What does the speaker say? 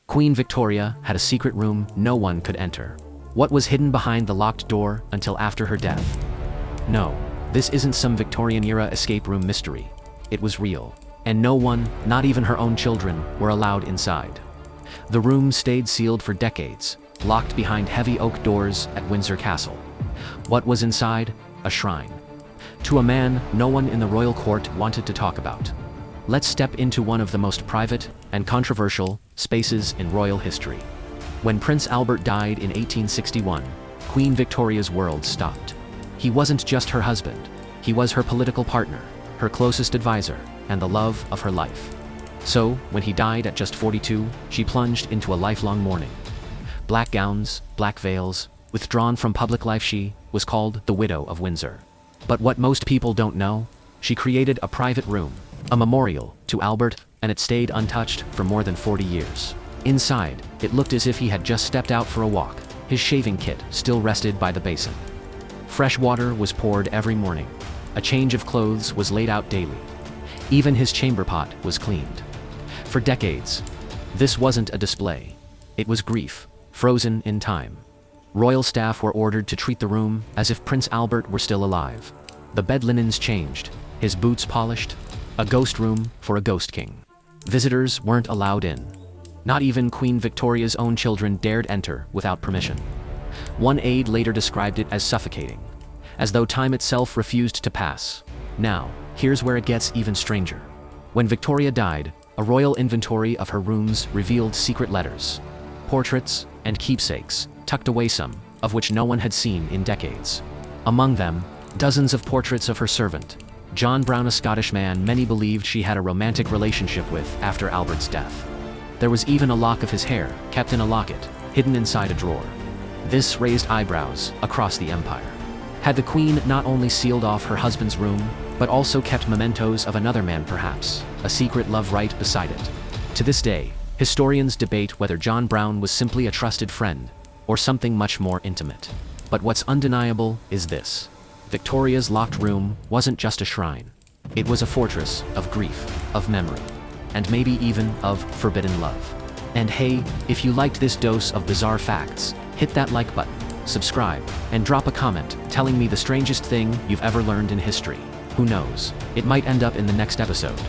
Queen Victoria had a secret room no one could enter. What was hidden behind the locked door until after her death? No, this isn't some Victorian-era escape room mystery. It was real, and no one, not even her own children, were allowed inside. The room stayed sealed for decades, locked behind heavy oak doors at Windsor Castle. What was inside? A shrine. To a man no one in the royal court wanted to talk about. Let's step into one of the most private and controversial spaces in royal history. When Prince Albert died in 1861, Queen Victoria's world stopped. He wasn't just her husband, he was her political partner, her closest advisor, and the love of her life. So, when he died at just 42, she plunged into a lifelong mourning. Black gowns, black veils, withdrawn from public life, she was called the Widow of Windsor. But what most people don't know, she created a private room, a memorial to Albert, and it stayed untouched for more than 40 years. Inside, it looked as if he had just stepped out for a walk. His shaving kit still rested by the basin. Fresh water was poured every morning. A change of clothes was laid out daily. Even his chamber pot was cleaned. For decades, this wasn't a display. It was grief, frozen in time. Royal staff were ordered to treat the room as if Prince Albert were still alive. The bed linens changed, his boots polished, a ghost room for a ghost king. Visitors weren't allowed in. Not even Queen Victoria's own children dared enter without permission. One aide later described it as suffocating, as though time itself refused to pass. Now, here's where it gets even stranger. When Victoria died, a royal inventory of her rooms revealed secret letters, portraits, and keepsakes, tucked away, some of which no one had seen in decades. Among them, dozens of portraits of her servant, John Brown, a Scottish man many believed she had a romantic relationship with after Albert's death. There was even a lock of his hair, kept in a locket, hidden inside a drawer. This raised eyebrows across the empire. Had the Queen not only sealed off her husband's room, but also kept mementos of another man, perhaps, a secret love right beside it? To this day, historians debate whether John Brown was simply a trusted friend, or something much more intimate. But what's undeniable is this. Victoria's locked room wasn't just a shrine. It was a fortress of grief, of memory, and maybe even of forbidden love. And hey, if you liked this dose of bizarre facts, hit that like button, subscribe, and drop a comment telling me the strangest thing you've ever learned in history. Who knows? It might end up in the next episode.